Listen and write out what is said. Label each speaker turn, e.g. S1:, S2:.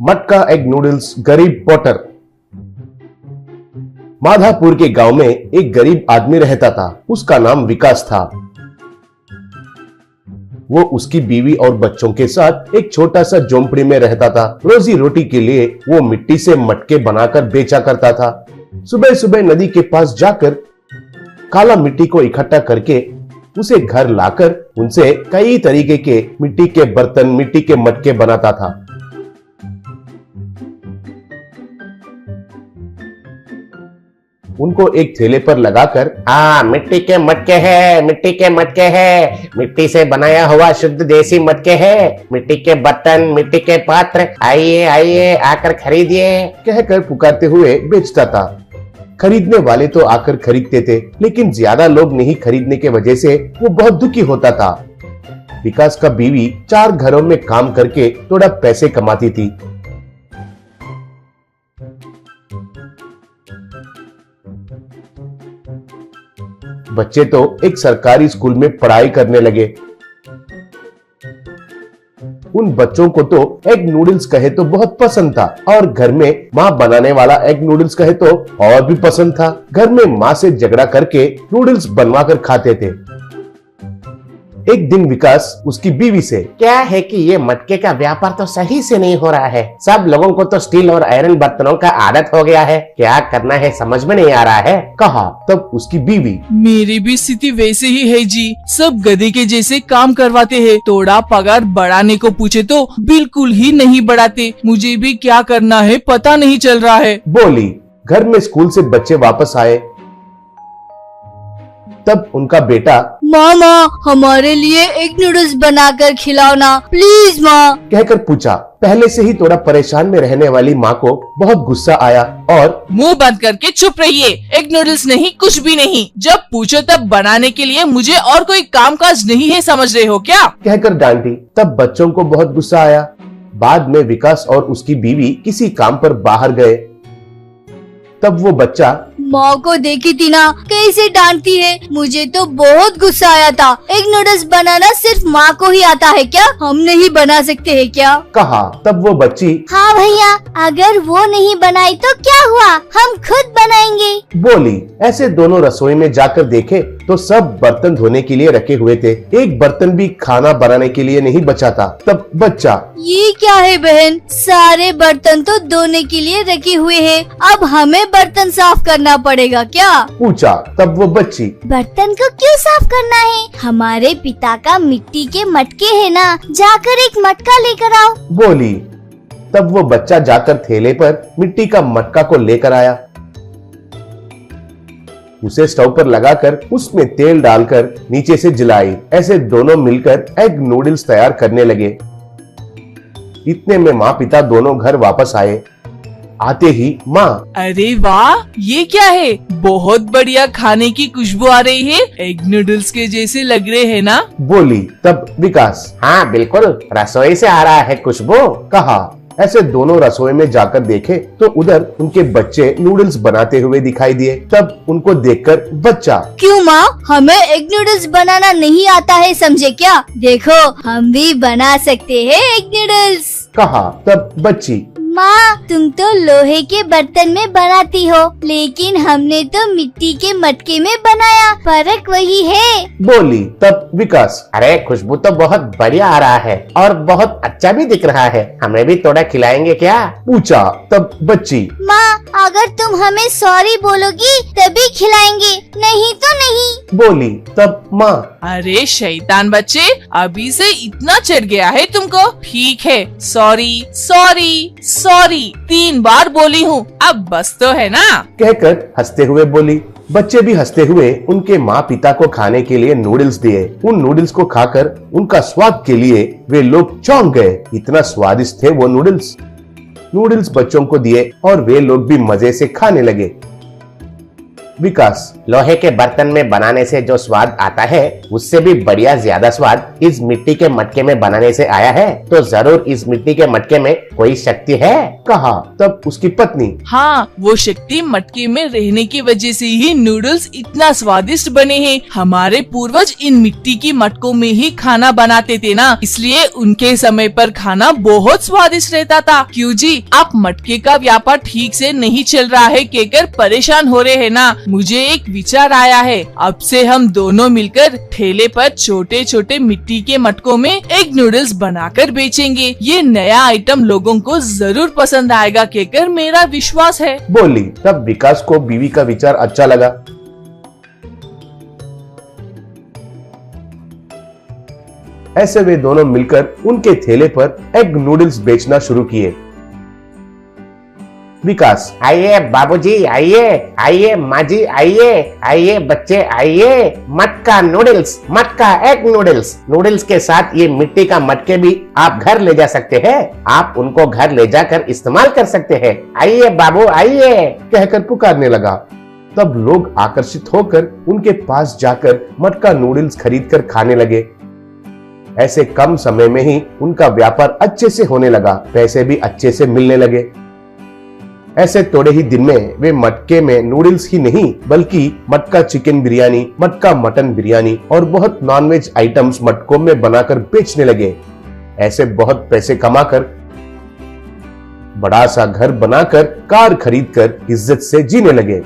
S1: मटका egg noodles गरीब Potter. Madhapur के गांव में एक गरीब आदमी रहता था। उसका नाम विकास था। वो उसकी बीवी और बच्चों के साथ एक छोटा सा झोंपड़ी में रहता था। रोजी रोटी के लिए वो मिट्टी से मटके बनाकर बेचा करता था। सुबह सुबह नदी के पास जाकर काला मिट्टी को इकट्ठा करके उसे घर लाकर उनसे कई तरीके के मिट्टी के बर्तन, मिट्टी के मटके बनाता था। उनको एक थैले पर लगाकर,
S2: मिट्टी के मटके हैं, मिट्टी के मटके हैं, मिट्टी से बनाया हुआ शुद्ध देसी मटके हैं, मिट्टी के बर्तन, मिट्टी के पात्र, आइए आइए आकर खरीदिए
S1: कहकर पुकारते हुए बेचता था। खरीदने वाले तो आकर खरीदते थे, लेकिन ज्यादा लोग नहीं खरीदने के वजह से वो बहुत दुखी होता था। विकास का बीवी 4 घरों में काम करके थोड़ा पैसे कमाती थी। बच्चे तो एक सरकारी स्कूल में पढ़ाई करने लगे। उन बच्चों को तो एग नूडल्स कहे तो बहुत पसंद था, और घर में माँ बनाने वाला एग नूडल्स कहे तो और भी पसंद था। घर में माँ से झगड़ा करके नूडल्स बनवा कर खाते थे। एक दिन विकास उसकी बीवी से,
S2: क्या है कि ये मटके का व्यापार तो सही से नहीं हो रहा है। सब लोगों को तो स्टील और आयरन बर्तनों का आदत हो गया है, क्या करना है समझ में नहीं आ रहा है,
S1: कहा। तब उसकी बीवी,
S3: मेरी भी स्थिति वैसे ही है जी। सब गधे के जैसे काम करवाते हैं, थोड़ा पगार बढ़ाने को पूछे तो बिल्कुल ही नहीं बढ़ाते। मुझे भी क्या करना है पता नहीं चल रहा है,
S1: बोली। घर में स्कूल से बच्चे वापस आए। तब उनका बेटा,
S4: मामा हमारे लिए एग नूडल्स बनाकर खिलाओ ना प्लीज माँ,
S1: कहकर पूछा। पहले से ही थोड़ा परेशान में रहने वाली माँ को बहुत गुस्सा आया और,
S3: मुंह बंद करके चुप रहिए। एग नूडल्स नहीं, कुछ भी नहीं। जब पूछो तब बनाने के लिए मुझे और कोई कामकाज नहीं है, समझ रहे हो क्या, कहकर
S1: डांटी। तब बच्चों को बहुत गुस्सा आया। बाद में विकास और उसकी बीवी किसी काम पर बाहर गए। तब वो बच्चा,
S4: माँ को देखी थी ना कैसे डांटती है, मुझे तो बहुत गुस्सा आया था। एग नूडल्स बनाना सिर्फ माँ को ही आता है क्या, हम नहीं बना सकते हैं क्या,
S1: कहा। तब वो बच्ची,
S4: हाँ भैया अगर वो नहीं बनाई तो क्या हुआ, हम खुद बनाएंगे,
S1: बोली। ऐसे दोनों रसोई में जाकर देखे तो सब बर्तन धोने के लिए रखे हुए थे। एक बर्तन भी खाना बनाने के लिए नहीं बचा था। तब बच्चा,
S4: ये क्या है बहन, सारे बर्तन तो धोने के लिए रखे हुए हैं, अब हमें बर्तन साफ करना पड़ेगा क्या,
S1: पूछा। तब वो बच्ची,
S4: बर्तन को क्यों साफ करना है, हमारे पिता का मिट्टी के मटके है ना, जाकर एक मटका लेकर आओ,
S1: बोली। तब वो बच्चा जाकर थैले पर मिट्टी का मटका को लेकर आया। उसे स्टोव पर लगाकर उसमें तेल डालकर नीचे से जलाई। ऐसे दोनों मिलकर एग नूडल्स तैयार करने लगे। इतने में माँ पिता दोनों घर वापस आए। आते ही माँ,
S3: अरे वाह ये क्या है, बहुत बढ़िया खाने की खुशबू आ रही है, एग नूडल्स के जैसे लग रहे हैं ना,
S1: बोली। तब विकास,
S2: हाँ बिल्कुल रसोई से आ रहा है खुशबू,
S1: कहा। ऐसे दोनों रसोई में जाकर देखे तो उधर उनके बच्चे नूडल्स बनाते हुए दिखाई दिए। तब उनको देखकर बच्चा,
S4: क्यों माँ हमें एग नूडल्स बनाना नहीं आता है समझे क्या, देखो हम भी बना सकते हैं एग नूडल्स,
S1: कहा। तब बच्ची,
S4: माँ तुम तो लोहे के बर्तन में बनाती हो, लेकिन हमने तो मिट्टी के मटके में बनाया, फर्क वही है,
S1: बोली। तब विकास,
S2: अरे खुशबू तो बहुत बढ़िया आ रहा है और बहुत अच्छा भी दिख रहा है, हमें भी थोड़ा खिलाएंगे क्या,
S1: पूछा। तब बच्ची,
S4: माँ अगर तुम हमें सॉरी बोलोगी तभी खिलाएंगे, नहीं तो नहीं,
S1: बोली। तब माँ,
S3: अरे शैतान बच्चे, अभी से इतना चढ़ गया है तुमको, ठीक है सॉरी सॉरी सॉरी 3 बार बोली हूँ, अब बस तो है ना, कहकर
S1: हंसते हुए बोली। बच्चे भी हंसते हुए उनके माँ पिता को खाने के लिए नूडल्स दिए। उन नूडल्स को खाकर उनका स्वाद के लिए वे लोग चौंक गए, इतना स्वादिष्ट थे वो नूडल्स। नूडल्स बच्चों को दिए और वे लोग भी मजे से खाने लगे। विकास,
S2: लोहे के बर्तन में बनाने से जो स्वाद आता है उससे भी बढ़िया ज्यादा स्वाद इस मिट्टी के मटके में बनाने से आया है। तो जरूर इस मिट्टी के मटके में कोई शक्ति है,
S1: कहा। तब उसकी पत्नी,
S3: हाँ, वो शक्ति मटके में रहने की वजह से ही नूडल्स इतना स्वादिष्ट बने हैं। हमारे पूर्वज इन मिट्टी की मटकों में ही खाना बनाते थे ना, इसलिए उनके समय पर खाना बहुत स्वादिष्ट रहता था। क्यों जी, आप मटके का व्यापार ठीक से नहीं चल रहा है कहकर परेशान हो रहे हैं ना? मुझे एक विचार आया है, अब से हम दोनों मिलकर ठेले पर छोटे छोटे मिट्टी के मटकों में एग नूडल्स बनाकर बेचेंगे। ये नया आइटम लोगों को जरूर पसंद आएगा कहकर मेरा विश्वास है,
S1: बोली। तब विकास को बीवी का विचार अच्छा लगा। ऐसे वे दोनों मिलकर उनके ठेले पर एग नूडल्स बेचना शुरू किए। विकास,
S2: आइए बाबूजी, आइए आइए माँ जी, आइए आइए बच्चे, आइए। मटका नूडल्स, मटका एग नूडल्स। नूडल्स के साथ ये मिट्टी का मटके भी आप घर ले जा सकते हैं। आप उनको घर ले जाकर इस्तेमाल कर सकते हैं। आइए बाबू, आइए,
S1: कहकर पुकारने लगा। तब लोग आकर्षित होकर उनके पास जाकर मटका नूडल्स खरीदकर खाने लगे। ऐसे कम समय में ही उनका व्यापार अच्छे से होने लगा, पैसे भी अच्छे से मिलने लगे। ऐसे थोड़े ही दिन में वे मटके में नूडल्स ही नहीं बल्कि मटका चिकन बिरयानी, मटका मटन बिरयानी और बहुत नॉनवेज आइटम्स मटकों में बनाकर बेचने लगे। ऐसे बहुत पैसे कमाकर बड़ा सा घर बनाकर कार खरीदकर इज्जत से जीने लगे।